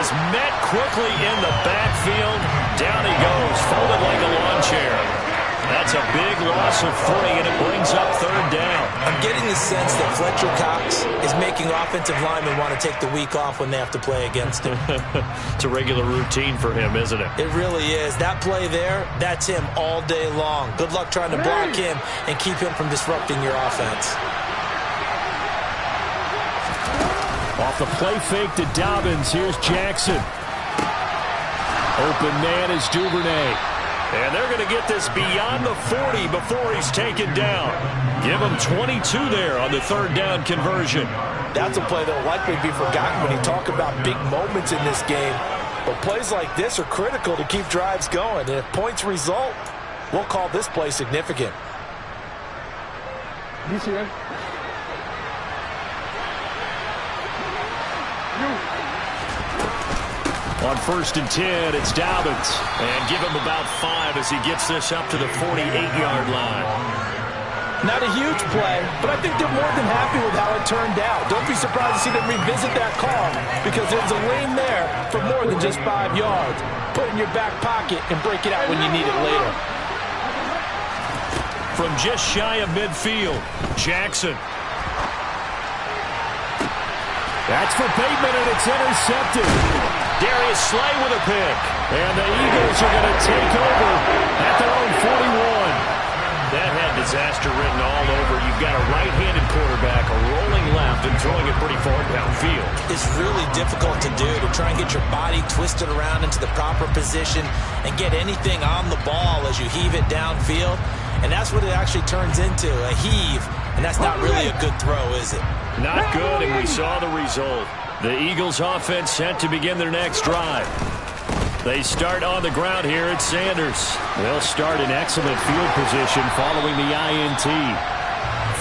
is met quickly in the backfield. Down he goes, folded like a lawn chair. That's a big loss of 3, and it brings up 3rd down. I'm getting the sense that Fletcher Cox is making offensive linemen want to take the week off when they have to play against him. It's a regular routine for him, isn't it? It really is. That play there, that's him all day long. Good luck trying to block him and keep him from disrupting your offense. Off the play fake to Dobbins. Here's Jackson. Open man is Duvernay. And they're going to get this beyond the 40 before he's taken down. Give him 22 there on the 3rd down conversion. That's a play that will likely be forgotten when you talk about big moments in this game. But plays like this are critical to keep drives going. And if points result, we'll call this play significant. You see that? On 1st and 10, it's Dobbins. And give him about 5 as he gets this up to the 48-yard line. Not a huge play, but I think they're more than happy with how it turned out. Don't be surprised to see them revisit that call because there's a lane there for more than just 5 yards. Put it in your back pocket and break it out when you need it later. From just shy of midfield, Jackson. That's for Bateman, and it's intercepted. Darius Slay with a pick. And the Eagles are going to take over at their own 41. That had disaster written all over. You've got a right-handed quarterback, a rolling left, and throwing it pretty far downfield. It's really difficult to do, to try and get your body twisted around into the proper position and get anything on the ball as you heave it downfield. And that's what it actually turns into, a heave. And that's not really a good throw, is it? Not good, and we saw the result. The Eagles offense set to begin their next drive. They start on the ground here at Sanders. They'll start in excellent field position following the INT.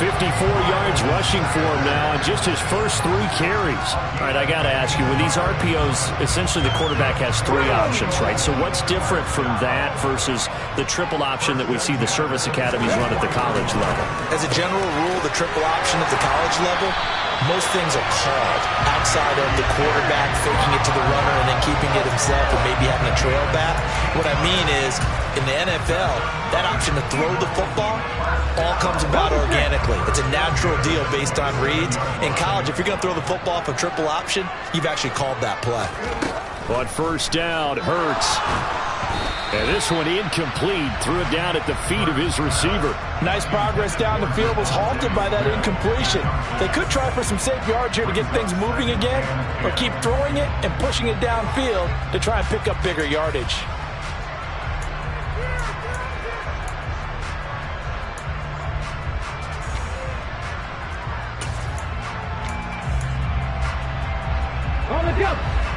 54 yards rushing for him now on just his first 3 carries. All right, I got to ask you, with these RPOs, essentially the quarterback has 3 options, right? So what's different from that versus the triple option that we see the service academies run at the college level? As a general rule, the triple option at the college level, most things are called outside of the quarterback faking it to the runner and then keeping it himself and maybe having a trail back. What I mean is, in the NFL, that option to throw the football all comes about organically. It's a natural deal based on reads. In college, if you're going to throw the football off a triple option, you've actually called that play. On 1st down, Hurts. And this one incomplete. Threw it down at the feet of his receiver. Nice progress down the field, was halted by that incompletion. They could try for some safe yards here to get things moving again, or keep throwing it and pushing it downfield to try and pick up bigger yardage.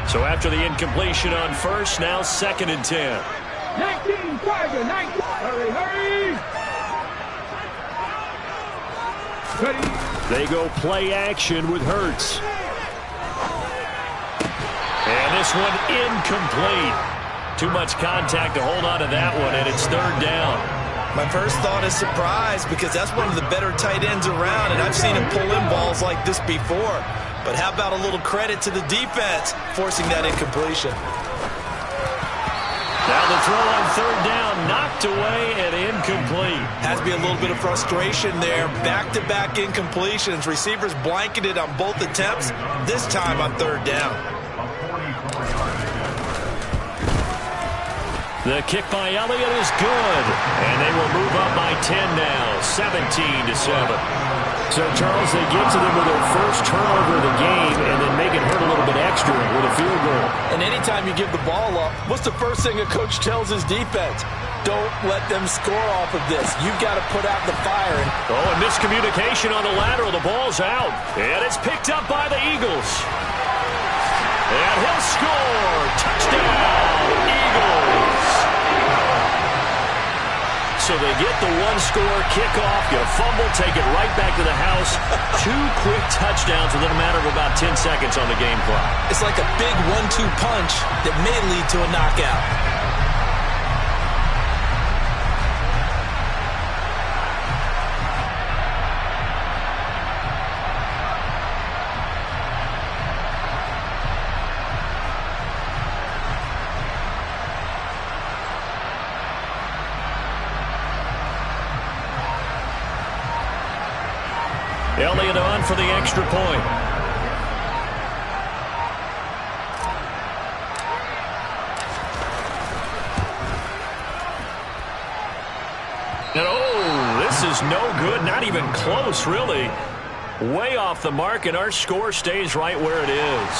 So after the incompletion on 1st, now 2nd and 10. 19, Tiger, 19. Hurry, hurry. Ready. They go play action with Hurts. And this one incomplete. Too much contact to hold on to that one, and it's 3rd down. My first thought is surprise because that's one of the better tight ends around, and I've seen him pull in balls like this before. But how about a little credit to the defense forcing that incompletion? Now the throw on 3rd down, knocked away and incomplete. Has to be a little bit of frustration there. Back-to-back incompletions. Receivers blanketed on both attempts, this time on 3rd down. The kick by Elliott is good. And they will move up by 10 now, 17-7. So, Charles, they get to them with their first turnover of the game and then make it hurt a little bit extra with a field goal. And anytime you give the ball up, what's the first thing a coach tells his defense? Don't let them score off of this. You've got to put out the fire. Oh, and miscommunication on the lateral. The ball's out. And it's picked up by the Eagles. And he'll score. Touchdown, Eagles. So they get the one-score kickoff. You fumble, take it right back to the house. 2 quick touchdowns within a matter of about 10 seconds on the game clock. It's like a big 1-2 punch that may lead to a knockout. for the extra point. And this is no good. Not even close, really. Way off the mark, and our score stays right where it is.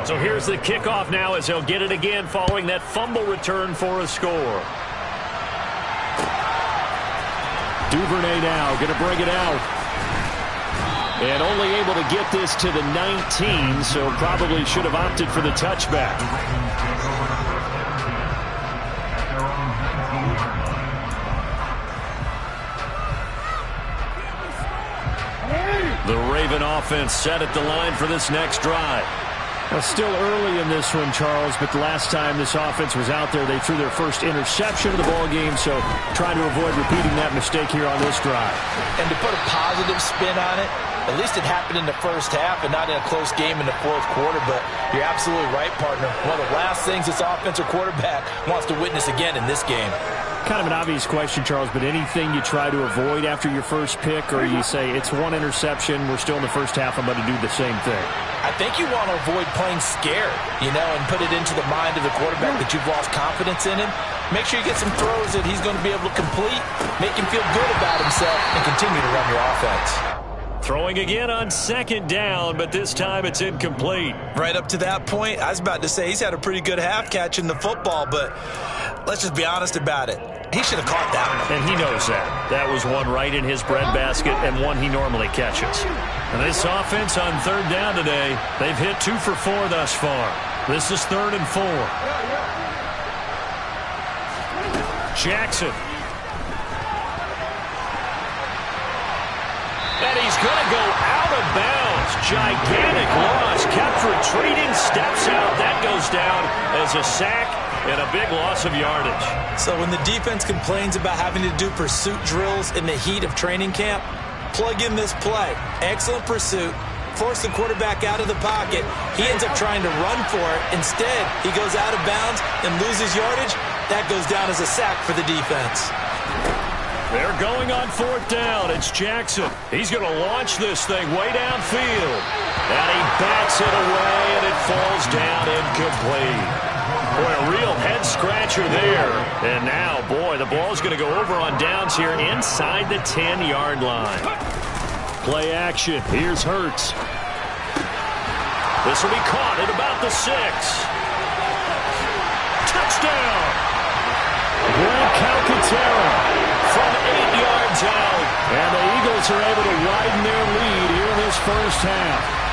So here's the kickoff now as they'll get it again following that fumble return for a score. Duvernay now going to bring it out. And only able to get this to the 19, so probably should have opted for the touchback. The Raven offense set at the line for this next drive. Well, still early in this one, Charles, but the last time this offense was out there, they threw their first interception of the ball game, so trying to avoid repeating that mistake here on this drive. And to put a positive spin on it, at least it happened in the first half and not in a close game in the fourth quarter, but you're absolutely right, partner. One of the last things this offensive quarterback wants to witness again in this game. Kind of an obvious question, Charles, but anything you try to avoid after your first pick, or you say it's one interception, we're still in the first half, I'm going to do the same thing? I think you want to avoid playing scared, and put it into the mind of the quarterback that you've lost confidence in him. Make sure you get some throws that he's going to be able to complete, make him feel good about himself, and continue to run your offense. Throwing again on second down, but this time it's incomplete. Right up to that point, I was about to say he's had a pretty good half catching the football, but let's just be honest about it. He should have caught that one. And he knows that. That was one right in his breadbasket and one he normally catches. And this offense on third down today, they've hit 2 for 4 thus far. This is 3rd and 4. Jackson. And he's going to go out of bounds. Gigantic loss. Kept retreating. Steps out. That goes down as a sack and a big loss of yardage. So when the defense complains about having to do pursuit drills in the heat of training camp, plug in this play. Excellent pursuit. Force the quarterback out of the pocket. He ends up trying to run for it. Instead, he goes out of bounds and loses yardage. That goes down as a sack for the defense. They're going on 4th down. It's Jackson. He's going to launch this thing way downfield. And he bats it away, and it falls down incomplete. Boy, a real head-scratcher there. And now, boy, the ball's going to go over on downs here inside the 10-yard line. Play action. Here's Hurts. This will be caught at about the 6. Touchdown! Greg Calcaterra from 8 yards out. And the Eagles are able to widen their lead here in this first half.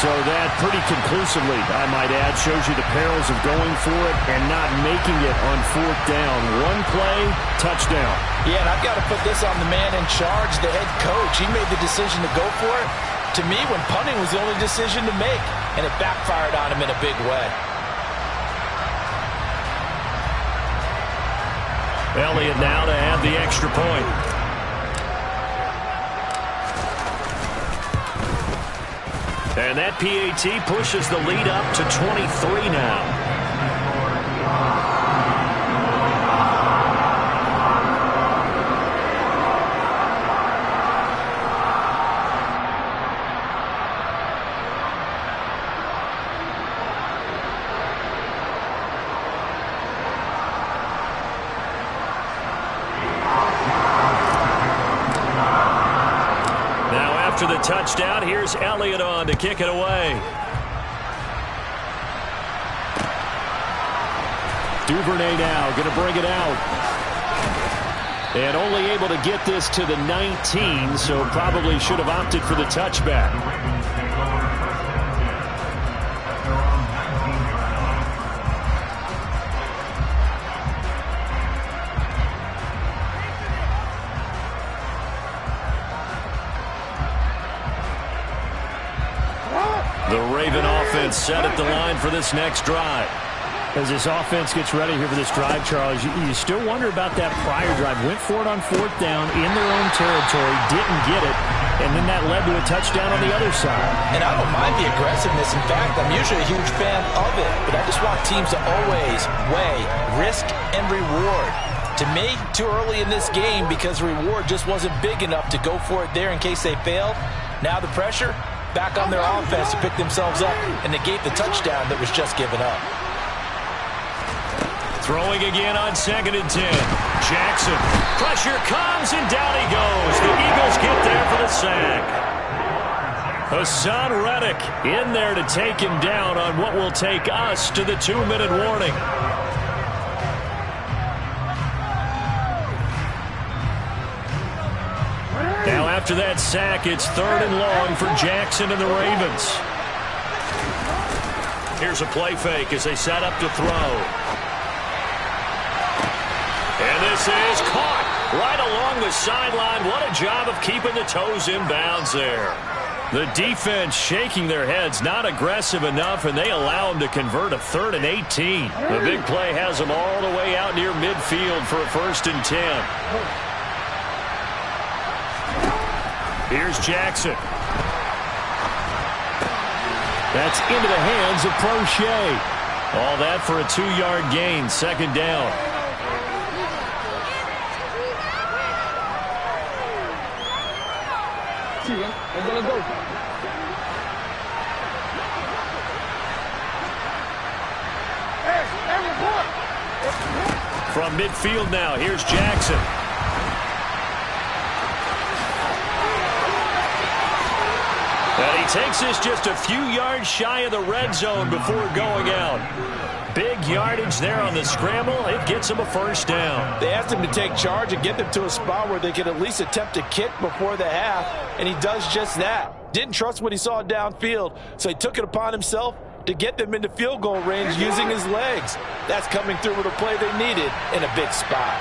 So that pretty conclusively, I might add, shows you the perils of going for it and not making it on 4th down. One play, touchdown. Yeah, and I've got to put this on the man in charge, the head coach. He made the decision to go for it. To me, when punting was the only decision to make, and it backfired on him in a big way. Elliott now to add the extra point. And that PAT pushes the lead up to 23 now. After the touchdown, here's Elliott on to kick it away. Duvernay now going to bring it out. And only able to get this to the 19, so probably should have opted for the touchback. The Raven offense set at the line for this next drive. As this offense gets ready here for this drive, Charles, you still wonder about that prior drive. Went for it on 4th down in their own territory, didn't get it, and then that led to a touchdown on the other side. And I don't mind the aggressiveness. In fact, I'm usually a huge fan of it, but I just want teams to always weigh risk and reward. To me, too early in this game because the reward just wasn't big enough to go for it there in case they failed. Now the pressure back on their offense to pick themselves up and negate the touchdown that was just given up. Throwing again on 2nd and 10. Jackson. Pressure comes, and down he goes. The Eagles get there for the sack. Hassan Reddick in there to take him down on what will take us to the 2-minute warning. Now after that sack, it's 3rd and long for Jackson and the Ravens. Here's a play fake as they set up to throw. And this is caught right along the sideline. What a job of keeping the toes in bounds there. The defense shaking their heads, not aggressive enough, and they allow them to convert a 3rd and 18. The big play has them all the way out near midfield for a 1st and 10. Here's Jackson. That's into the hands of Prochet. All that for a 2-yard gain, 2nd down. From midfield now, here's Jackson. And he takes this just a few yards shy of the red zone before going out. Big yardage there on the scramble. It gets him a 1st down. They asked him to take charge and get them to a spot where they could at least attempt to kick before the half, and he does just that. Didn't trust what he saw downfield, so he took it upon himself to get them into field goal range using his legs. That's coming through with a play they needed in a big spot.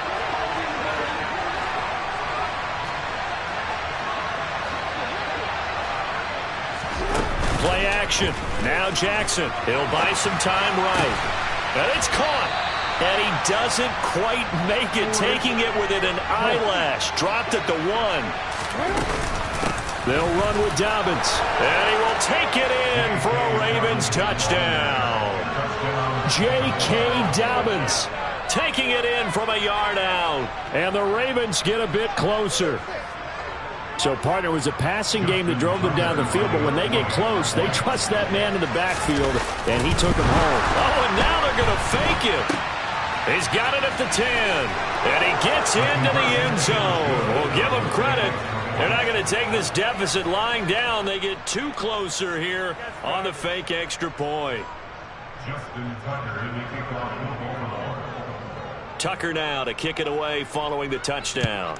Play action. Now Jackson. He'll buy some time right. And it's caught. And he doesn't quite make it, taking it within an eyelash. Dropped at the 1. They'll run with Dobbins. And he will take it in for a Ravens touchdown. J.K. Dobbins taking it in from a yard out. And the Ravens get a bit closer. So, partner, was a passing game that drove them down the field, but when they get close, they trust that man in the backfield, and he took him home. Oh, and now they're going to fake it. He's got it at the 10, and he gets into the end zone. We'll give him credit. They're not going to take this deficit lying down. They get 2 closer here on the fake extra point. Tucker now to kick it away following the touchdown.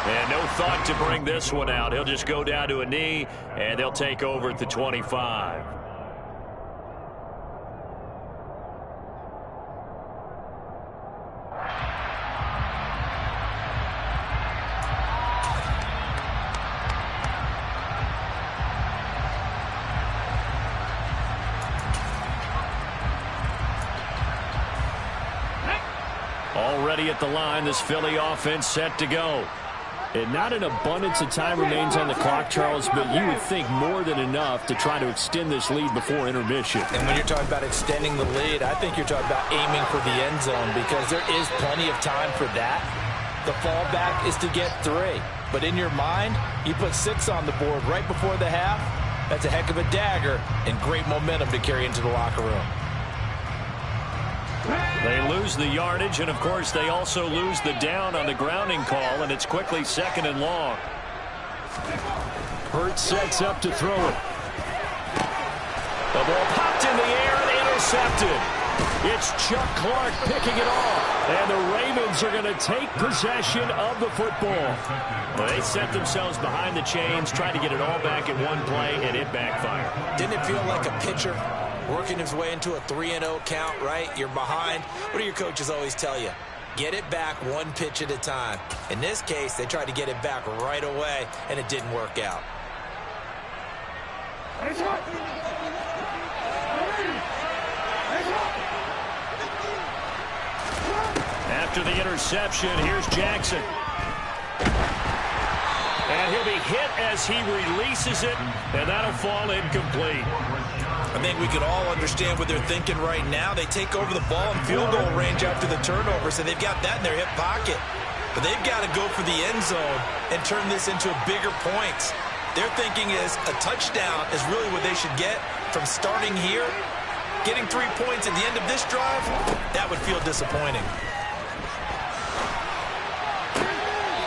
And no thought to bring this one out. He'll just go down to a knee, and they'll take over at the 25. Already at the line, this Philly offense set to go. And not an abundance of time remains on the clock, Charles, but you would think more than enough to try to extend this lead before intermission. And when you're talking about extending the lead, I think you're talking about aiming for the end zone because there is plenty of time for that. The fallback is to get 3. But in your mind, you put 6 on the board right before the half. That's a heck of a dagger and great momentum to carry into the locker room. They lose the yardage, and, of course, they also lose the down on the grounding call, and it's quickly 2nd and long. Hurts sets up to throw it. The ball popped in the air and intercepted. It's Chuck Clark picking it off, and the Ravens are going to take possession of the football. Well, they set themselves behind the chains, tried to get it all back in one play, and it backfired. Didn't it feel like a pitcher working his way into a 3-0 count, right? You're behind. What do your coaches always tell you? Get it back 1 pitch at a time. In this case, they tried to get it back right away, and it didn't work out. After the interception, here's Jackson. And he'll be hit as he releases it, and that'll fall incomplete. I think we could all understand what they're thinking right now. They take over the ball in field goal range after the turnover, so they've got that in their hip pocket. But they've got to go for the end zone and turn this into bigger points. Their thinking is a touchdown is really what they should get from starting here. Getting 3 points at the end of this drive, that would feel disappointing.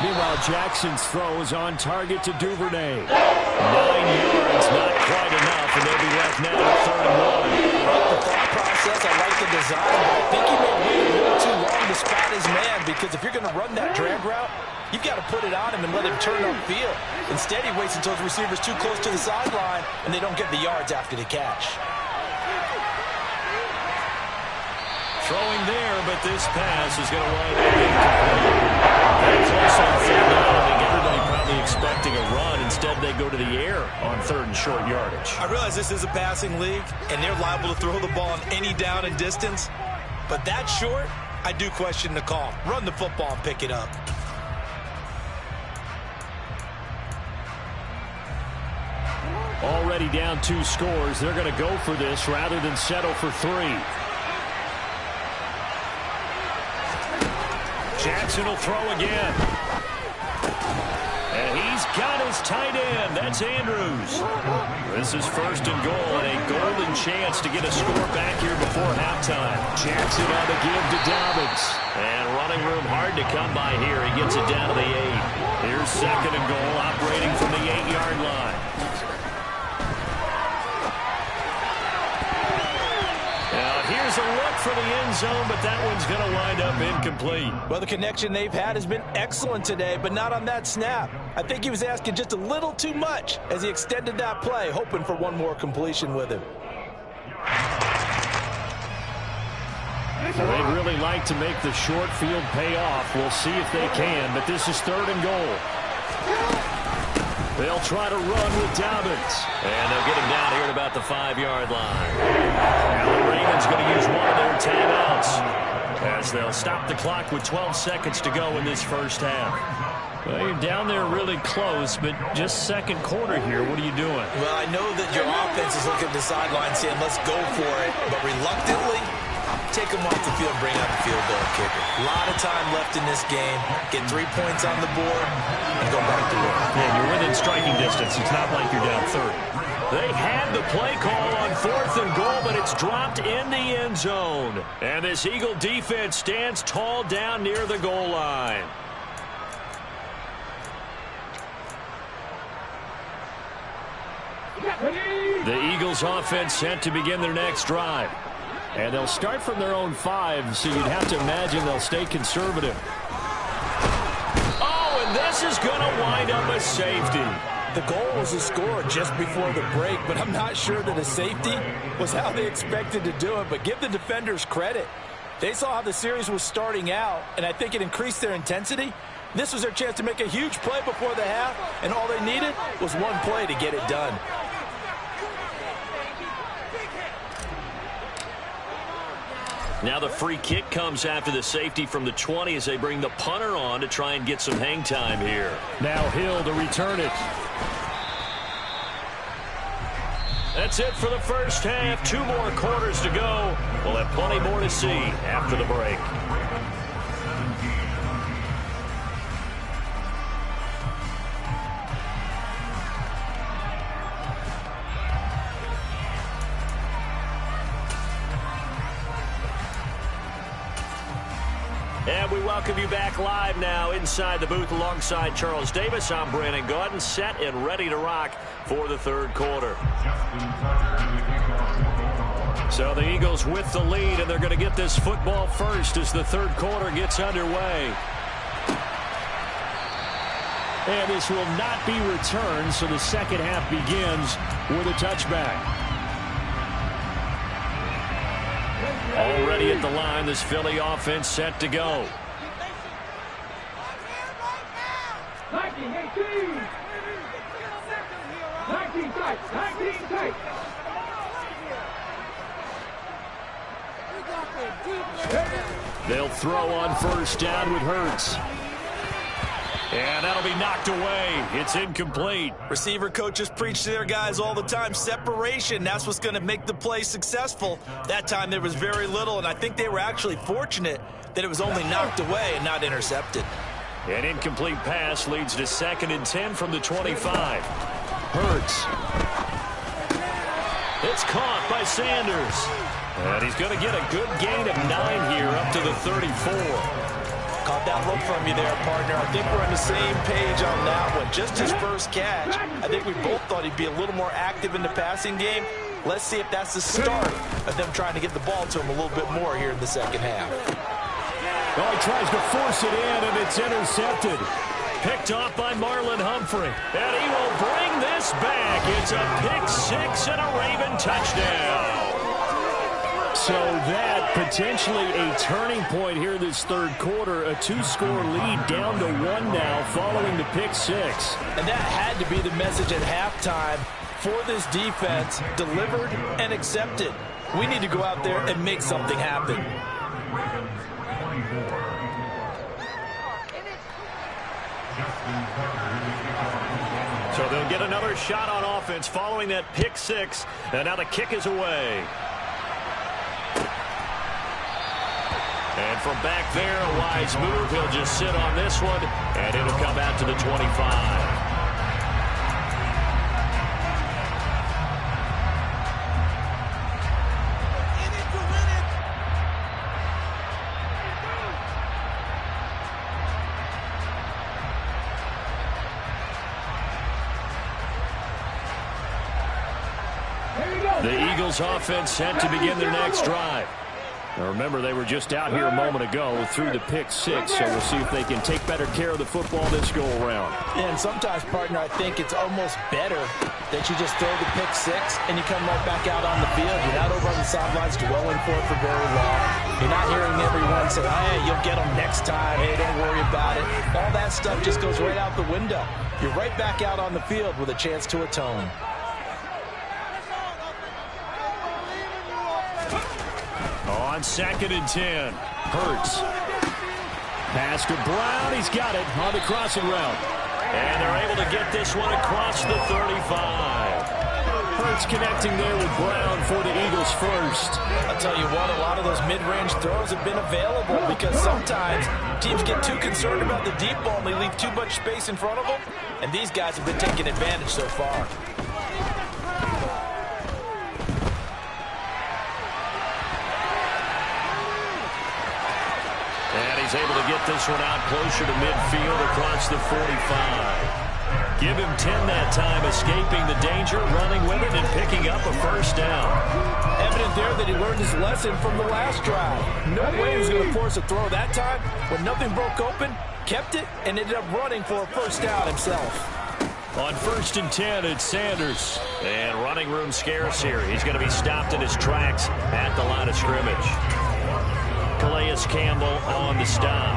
Meanwhile, Jackson's throw is on target to Duvernay. 9 yards, not quite enough, and they'll be left now at 3rd and 1. I like the thought process. I like the design, but I think he may wait a little too long to spot his man, because if you're going to run that drag route, you've got to put it on him and let him turn upfield. Instead, he waits until his receiver's too close to the sideline, and they don't get the yards after the catch. Throwing there, but this pass is going to wind up incomplete. Very close on 3rd down. I think everybody probably expecting a run. Instead, they go to the air on 3rd and short yardage. I realize this is a passing league, and they're liable to throw the ball on any down and distance. But that short, I do question the call. Run the football and pick it up. Already down 2 scores. They're going to go for this rather than settle for 3. Jackson will throw again. And he's got his tight end. That's Andrews. This is 1st and goal and a golden chance to get a score back here before halftime. Jackson on the give to Dobbins. And running room hard to come by here. He gets it down to the 8. Here's 2nd and goal, operating from the 8-yard line. Here's a look for the end zone, but that one's going to wind up incomplete. Well, the connection they've had has been excellent today, but not on that snap. I think he was asking just a little too much as he extended that play, hoping for one more completion with him. Well, they'd really like to make the short field pay off. We'll see if they can, but this is 3rd and goal. They'll try to run with Dobbins. And they'll get him down here at about the 5-yard line. Now the Ravens going to use one of their timeouts as they'll stop the clock with 12 seconds to go in this first half. Well, you're down there really close, but just 2nd quarter here. What are you doing? Well, I know that your offense is looking at the sideline saying, let's go for it. But reluctantly, take them off the field, bring out the field goal kicker. A lot of time left in this game. Get 3 points on the board and go back to work. Yeah, you're within striking distance. It's not like you're down 30. They had the play call on 4th and goal, but it's dropped in the end zone. And this Eagle defense stands tall down near the goal line. The Eagles offense set to begin their next drive. And they'll start from their own 5, so you'd have to imagine they'll stay conservative. Oh, and this is going to wind up a safety. The goal was a score just before the break, but I'm not sure that a safety was how they expected to do it. But give the defenders credit. They saw how the series was starting out, and I think it increased their intensity. This was their chance to make a huge play before the half, and all they needed was one play to get it done. Now the free kick comes after the safety from the 20 as they bring the punter on to try and get some hang time here. Now Hill to return it. That's it for the first half. 2 more quarters to go. We'll have plenty more to see after the break. And we welcome you back live now inside the booth alongside Charles Davis. I'm Brandon Gaudin, set and ready to rock for the 3rd quarter. So the Eagles with the lead, and they're going to get this football first as the 3rd quarter gets underway. And this will not be returned, so the 2nd half begins with a touchback. Already at the line, this Philly offense set to go. 19 tight. They'll throw on 1st down with Hurts. And that'll be knocked away. It's incomplete. Receiver coaches preach to their guys all the time. Separation, that's what's going to make the play successful. That time there was very little, and I think they were actually fortunate that it was only knocked away and not intercepted. An incomplete pass leads to 2nd and 10 from the 25. Hurts. It's caught by Sanders. And he's going to get a good gain of 9 here up to the 34. Caught that look from you there, partner. I think we're on the same page on that one. Just his first catch. I think we both thought he'd be a little more active in the passing game. Let's see if that's the start of them trying to get the ball to him a little bit more here in the second half. Oh, he tries to force it in, and it's intercepted. Picked off by Marlon Humphrey. And he will bring this back. It's a pick-6 and a Raven touchdown. So that potentially a turning point here this third quarter. A 2-score lead down to 1 now following the pick-6. And that had to be the message at halftime for this defense. Delivered and accepted. We need to go out there and make something happen. So they'll get another shot on offense following that pick-6. And now the kick is away. And from back there, a wise move. He'll just sit on this one, and it'll come out to the 25. The Eagles offense set to begin their next drive. Now remember, they were just out here a moment ago through the pick-6, so we'll see if they can take better care of the football this go-around. And sometimes, partner, I think it's almost better that you just throw the pick-6 and you come right back out on the field. You're not over on the sidelines dwelling for it for very long. You're not hearing everyone say, hey, you'll get them next time. Hey, don't worry about it. All that stuff just goes right out the window. You're right back out on the field with a chance to atone. On 2nd and 10, Hurts. Pass to Brown. He's got it on the crossing route. And they're able to get this one across the 35. Hurts connecting there with Brown for the Eagles first. I'll tell you what, a lot of those mid-range throws have been available because sometimes teams get too concerned about the deep ball and they leave too much space in front of them. And these guys have been taking advantage so far. Able to get this one out closer to midfield across the 45. Give him 10 that time, escaping the danger, running with it, and picking up a first down. Evident there that he learned his lesson from the last drive. No way he was going to force a throw that time. When nothing broke open, kept it, and ended up running for a first down himself. On 1st and 10, it's Sanders. And running room scarce here. He's going to be stopped in his tracks at the line of scrimmage. Calais Campbell on the stop.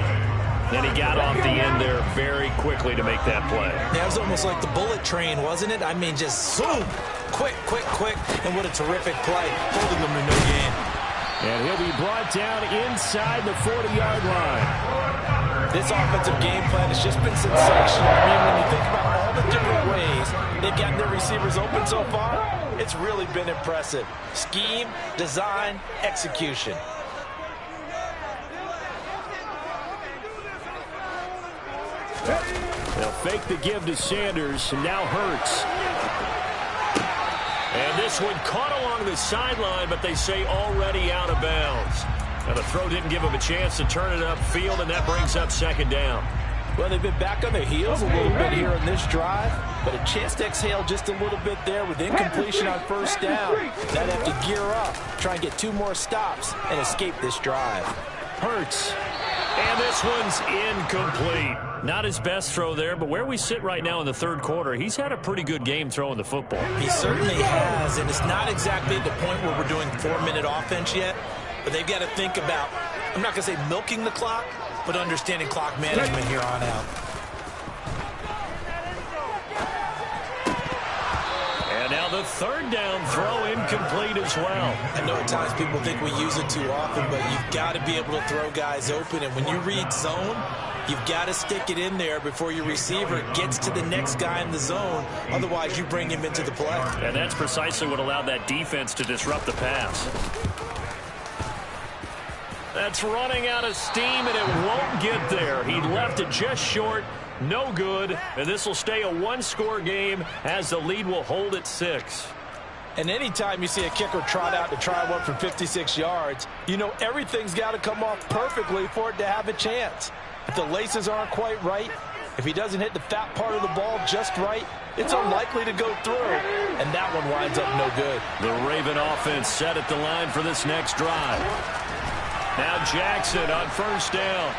And he got off the end there very quickly to make that play. That was almost like the bullet train, wasn't it? I mean, just zoom. Quick, quick, quick. And what a terrific play. Holding them to no gain. And he'll be brought down inside the 40-yard line. This offensive game plan has just been sensational. I mean, when you think about all the different ways they've gotten their receivers open so far, it's really been impressive. Scheme, design, execution. They'll fake the give to Sanders, and now Hurts. And this one caught along the sideline, but they say already out of bounds. Now the throw didn't give him a chance to turn it upfield, and that brings up 2nd down. Well, they've been back on their heels a little bit here in this drive, but a chance to exhale just a little bit there with incompletion on first down. They'd have to gear up, try and get 2 more stops, and escape this drive. Hurts. And this one's incomplete. Not his best throw there, but where we sit right now in the third quarter, he's had a pretty good game throwing the football. He certainly has, and it's not exactly at the point where we're doing 4-minute offense yet, but they've got to think about, I'm not going to say milking the clock, but understanding clock management here on out. And now the 3rd down throw incomplete as well. I know at times people think we use it too often, but you've got to be able to throw guys open. And when you read zone, You've got to stick it in there before your receiver gets to the next guy in the zone. Otherwise, you bring him into the play. And that's precisely what allowed that defense to disrupt the pass. That's running out of steam, and it won't get there. He left it just short. No good. And this will stay a one-score game as the lead will hold at 6. And anytime you see a kicker trot out to try one from 56 yards, you know everything's got to come off perfectly for it to have a chance. If the laces aren't quite right, if he doesn't hit the fat part of the ball just right, it's unlikely to go through. And that one winds up no good. The Raven offense set at the line for this next drive. Now Jackson on first down.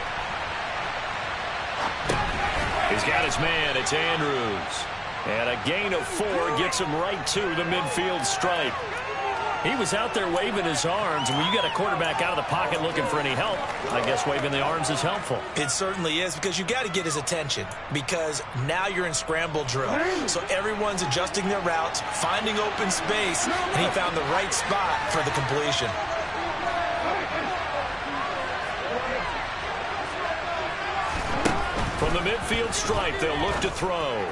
He's got his man. It's Andrews. And a gain of 4 gets him right to the midfield stripe. He was out there waving his arms, and when you got a quarterback out of the pocket looking for any help, I guess waving the arms is helpful. It certainly is, because you got to get his attention, because now you're in scramble drill. So everyone's adjusting their routes, finding open space, and he found the right spot for the completion. From the midfield stripe, they'll look to throw.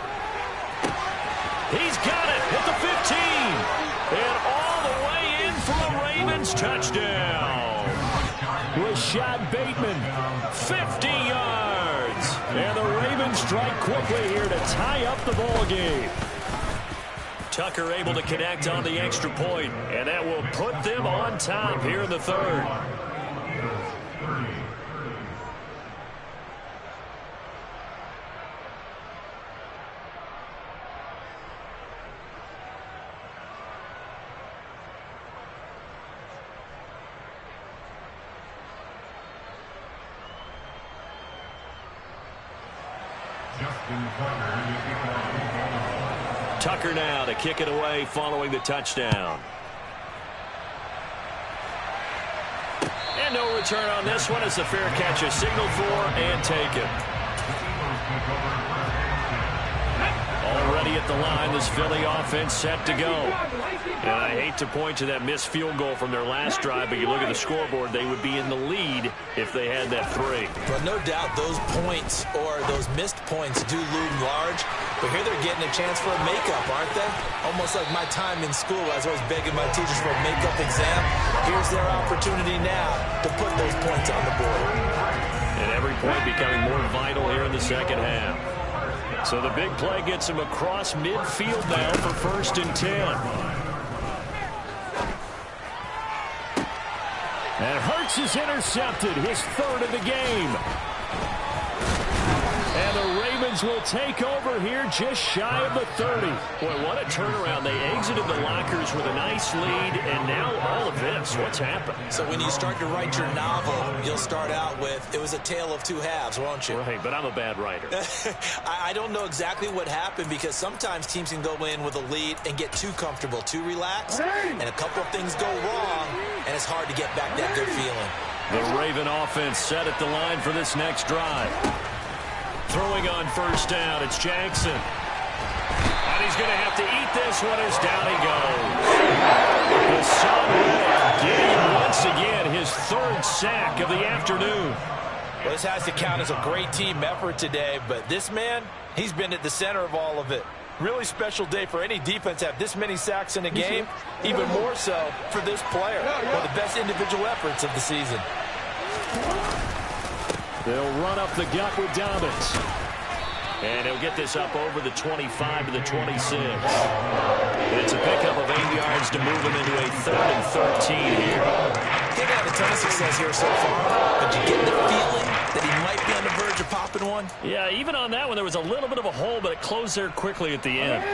He's got it at the 15. And all the way in for a Ravens touchdown. Rashad Bateman, 50 yards. And the Ravens strike quickly here to tie up the ball game. Tucker able to connect on the extra point, and that will put them on top here in the third. Tucker now to kick it away following the touchdown. And no return on this one as the fair catch is signaled for and taken. Already at the line, this Philly offense set to go. And I hate to point to that missed field goal from their last drive, but you look at the scoreboard, they would be in the lead if they had that 3. Well, no doubt those points or those missed points do loom large. But here they're getting a chance for a makeup, aren't they? Almost like my time in school. I was always begging my teachers for a makeup exam. Here's their opportunity now to put those points on the board. And every point becoming more vital here in the second half. So the big play gets him across midfield now for 1st and 10. And Hurts is intercepted, his 3rd of the game. And the Ravens will take over here just shy of the 30. Boy, what a turnaround. They exited the lockers with a nice lead, and now all of this. What's happened? So when you start to write your novel, you'll start out with, it was a tale of 2 halves, won't you? Right, but I'm a bad writer. I don't know exactly what happened, because sometimes teams can go in with a lead and get too comfortable, too relaxed, and a couple of things go wrong, and it's hard to get back that good feeling. The Raven offense set at the line for this next drive. Throwing on first down, it's Jackson. And he's going to have to eat this one as down he goes. Hassan Reddick getting once again his 3rd sack of the afternoon. Well, this has to count as a great team effort today, but this man, he's been at the center of all of it. Really special day for any defense to have this many sacks in a game, even more so for this player. One of the best individual efforts of the season. They'll run up the gut with Dobbins. And he'll get this up over the 25 to the 26. It's a pickup of 8 yards to move him into a 3rd and 13 here. They've had a ton of success here so far, but you get the feeling that he might be on the verge of popping one? Yeah, even on that one, there was a little bit of a hole, but it closed there quickly at the end.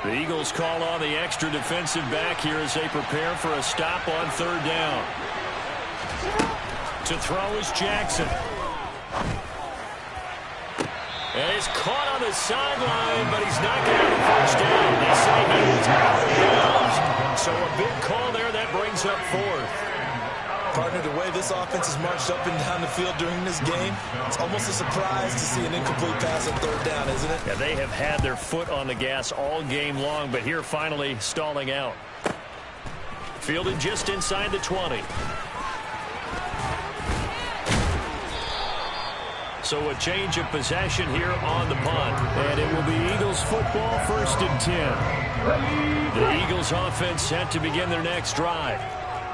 The Eagles call on the extra defensive back here as they prepare for a stop on 3rd down. To throw is Jackson. And he's caught on the sideline, but he's not going to have a first down. They say he was out of bounds. So a big call there that brings up 4th. Partner, the way this offense has marched up and down the field during this game, it's almost a surprise to see an incomplete pass on 3rd down, isn't it? Yeah, they have had their foot on the gas all game long, but here finally stalling out. Fielded just inside the 20. So a change of possession here on the punt. And it will be Eagles football, 1st and 10. The Eagles offense set to begin their next drive.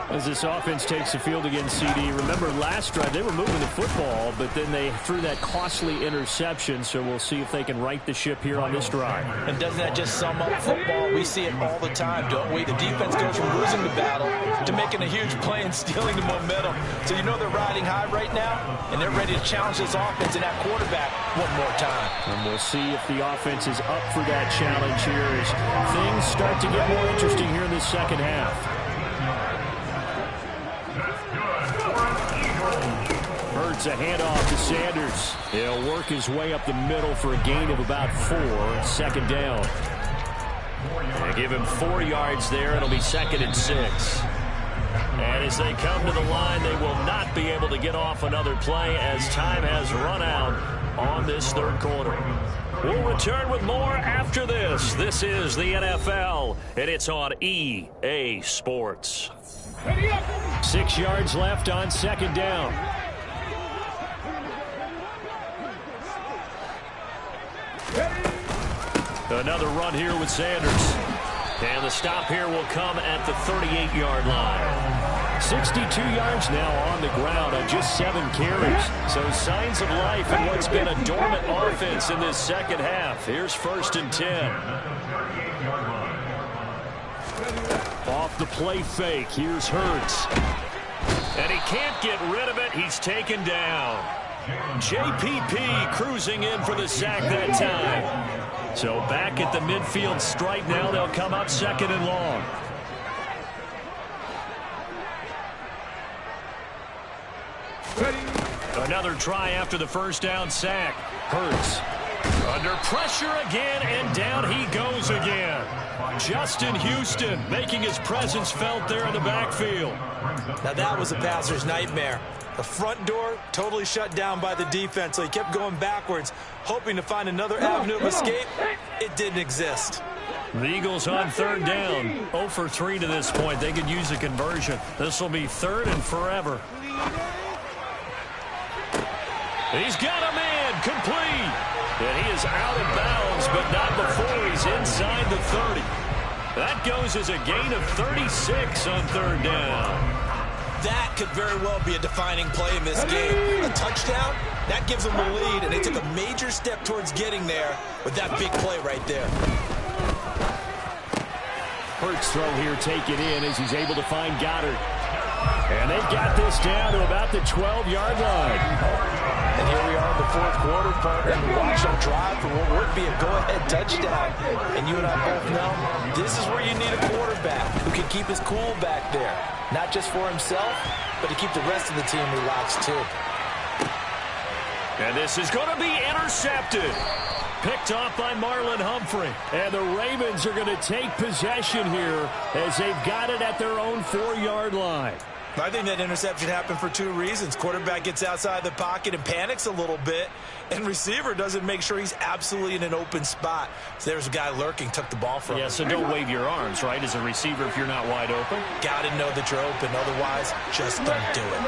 As this offense takes the field against CD. Remember last drive, they were moving the football, but then they threw that costly interception, so we'll see if they can right the ship here on this drive. And doesn't that just sum up football? We see it all the time, don't we? The defense goes from losing the battle to making a huge play and stealing the momentum. So you know they're riding high right now, and they're ready to challenge this offense and that quarterback one more time. And we'll see if the offense is up for that challenge here as things start to get more interesting here in the second half. Hurts a handoff to Sanders. He'll work his way up the middle for a gain of about 4. 2nd down. They give him 4 yards there. It'll be 2nd and 6. And as they come to the line, they will not be able to get off another play as time has run out on this 3rd quarter. We'll return with more after this. This is the NFL, and it's on EA Sports. 6 yards left on 2nd down. Another run here with Sanders. And the stop here will come at the 38-yard line. 62 yards now on the ground on just 7 carries. So signs of life in what's been a dormant offense in this second half. Here's 1st and 10. Off the play fake. Here's Hurts. And he can't get rid of it. He's taken down. JPP cruising in for the sack that time. So back at the midfield stripe now. They'll come up 2nd and long. Another try after the 1st down sack. Hurts under pressure again, and down he goes again. Justin Houston making his presence felt there in the backfield. Now that was a passer's nightmare. The front door totally shut down by the defense, so he kept going backwards, hoping to find another avenue of escape. It didn't exist. The Eagles on 3rd down. 0 for 3 to this point. They could use a conversion. This will be 3rd and forever. He's got a man complete. And he is out of bounds, but not before he's inside the 30. That goes as a gain of 36 on 3rd down. That could very well be a defining play in this game. A touchdown, that gives them the lead, and they took a major step towards getting there with that big play right there. Hurts throw here taken in as he's able to find Goddard. And they've got this down to about the 12-yard line. And here we are in the 4th quarter, partner, and watch them drive for what would be a go-ahead touchdown. And you and I both know this is where you need a quarterback who can keep his cool back there. Not just for himself, but to keep the rest of the team relaxed too. And this is going to be intercepted. Picked off by Marlon Humphrey. And the Ravens are going to take possession here as they've got it at their own 4-yard line. I think that interception happened for 2 reasons. Quarterback gets outside the pocket and panics a little bit, and receiver doesn't make sure he's absolutely in an open spot. So there's a guy lurking, took the ball from him. Yeah, so don't wave your arms, right, as a receiver if you're not wide open. Got to know that you're open. Otherwise, just don't do it.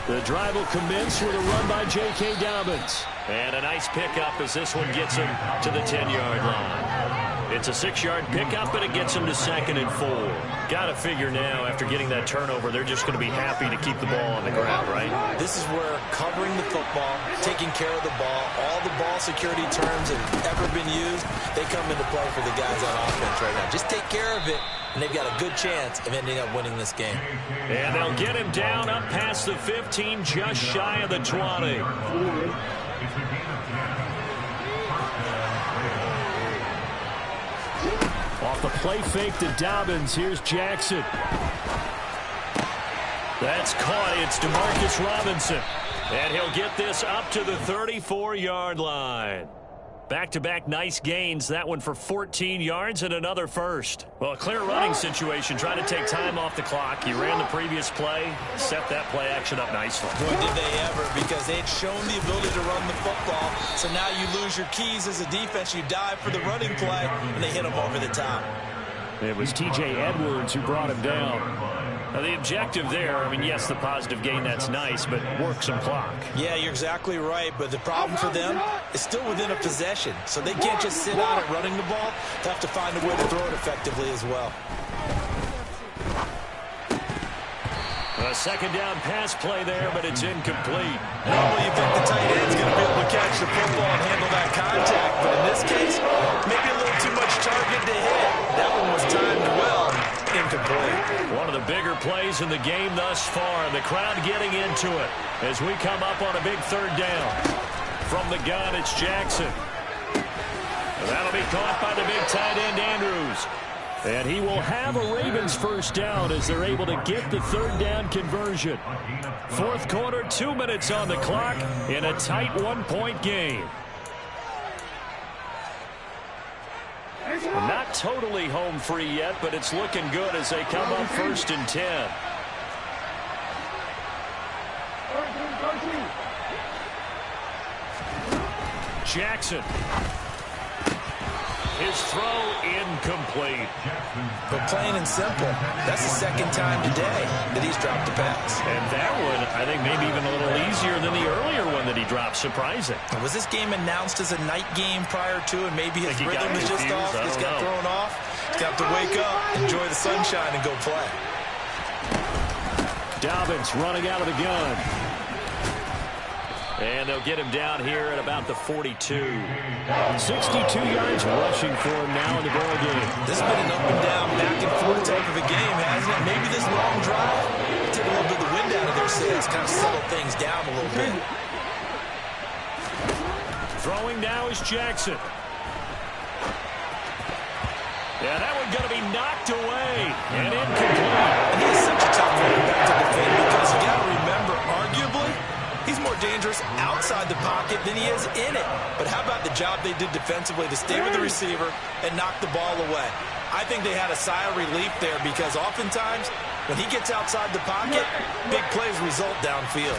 The drive will commence with a run by J.K. Dobbins. And a nice pickup as this one gets him to the 10-yard line. It's a 6-yard pickup, but it gets them to 2nd and 4. Got to figure now, after getting that turnover, they're just going to be happy to keep the ball on the ground, right? This is where covering the football, taking care of the ball, all the ball security terms that have ever been used, they come into play for the guys on offense right now. Just take care of it, and they've got a good chance of ending up winning this game. And they'll get him down up past the 15, just shy of the 20. Off the play fake to Dobbins. Here's Jackson. That's caught. It's Demarcus Robinson. And he'll get this up to the 34-yard line. Back-to-back nice gains. That one for 14 yards and another first. Well, a clear running situation. Trying to take time off the clock. He ran the previous play. Set that play action up nicely. Boy, did they ever, because they had shown the ability to run the football. So now you lose your keys as a defense. You dive for the running play, and they hit him over the top. It was T.J. Edwards who brought him down. Now, the objective there, I mean, yes, the positive gain, that's nice, but work some clock. Yeah, you're exactly right, but the problem for them is still within a possession, so they can't just sit on it running the ball. They have to find a way to throw it effectively as well. A second down pass play there, but it's incomplete. Normally you think the tight end's going to be able to catch the football and handle that contact, but in this case, maybe a little too much target to hit. That one was timed well. Incomplete. One of the bigger plays in the game thus far, and the crowd getting into it as we come up on a big third down. From the gun, it's Jackson. That'll be caught by the big tight end, Andrews. And he will have a Ravens first down as they're able to get the third down conversion. Fourth quarter, 2 minutes on the clock in a tight one-point game. Not totally home free yet, but it's looking good as they come up 1st and 10. Jackson. His throw incomplete. But plain and simple, that's the second time today that he's dropped a pass. And that one, I think, maybe even a little easier than the earlier one that he dropped. Surprising. Was this game announced as a night game prior to, and maybe his rhythm is just off? Just got thrown off. He's got to wake up, enjoy the sunshine, and go play. Dobbins running out of the gun. And they'll get him down here at about the 42. 62 yards rushing for him now in the ball game. This has been an up and down, back and forth type of a game, hasn't it? Maybe this long drive take a little bit of the wind out of their sails, kind of settle things down a little bit. Throwing now is Jackson. Yeah, that one going to be knocked away and incomplete. And he is such a tough running back to defend because you got to remember, arguably, he's more dangerous outside the pocket than he is in it. But how about the job they did defensively to stay with the receiver and knock the ball away? I think they had a sigh of relief there because oftentimes when he gets outside the pocket, big plays result downfield.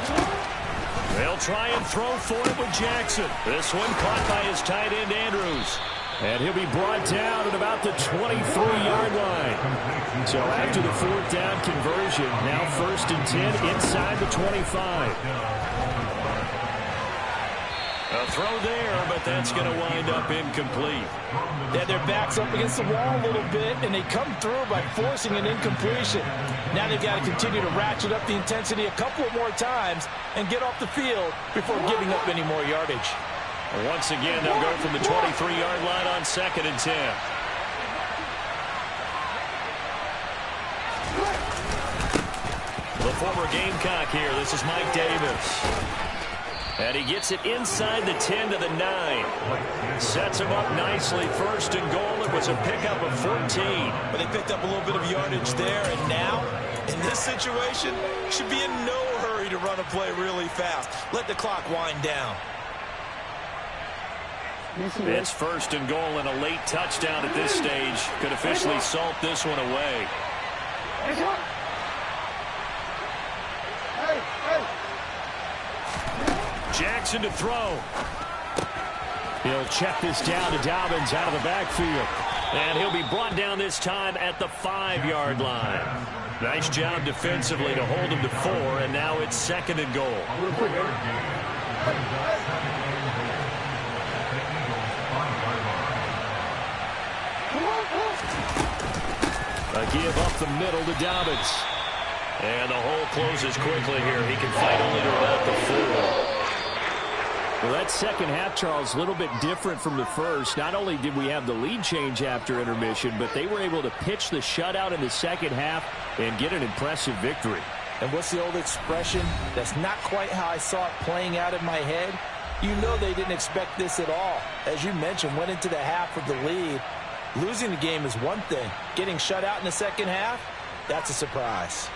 They'll try and throw for it with Jackson. This one caught by his tight end, Andrews. And he'll be brought down at about the 23-yard line. So after the fourth down conversion, now 1st and 10 inside the 25. A throw there, but that's going to wind up incomplete. Yeah, their back's up against the wall a little bit, and they come through by forcing an incompletion. Now they've got to continue to ratchet up the intensity a couple more times and get off the field before giving up any more yardage. Once again, they'll go from the 23-yard line on 2nd and 10. The former Gamecock here. This is Mike Davis. And he gets it inside the 10 to the 9. Sets him up nicely. 1st and goal. It was a pickup of 14. But they picked up a little bit of yardage there. And now, in this situation, should be in no hurry to run a play really fast. Let the clock wind down. It's 1st and goal, and a late touchdown at this stage could officially salt this one away. Jackson to throw. He'll check this down to Dobbins out of the backfield. And he'll be brought down this time at the 5-yard line. Nice job defensively to hold him to 4, and now it's 2nd and goal. A give up the middle to Dobbins. And the hole closes quickly here. He can fight only to about the 4. Well, that second half, Charles, a little bit different from the first. Not only did we have the lead change after intermission, but they were able to pitch the shutout in the second half and get an impressive victory. And what's the old expression? That's not quite how I saw it playing out in my head. You know they didn't expect this at all. As you mentioned, went into the half with the lead. Losing the game is one thing. Getting shut out in the second half, that's a surprise.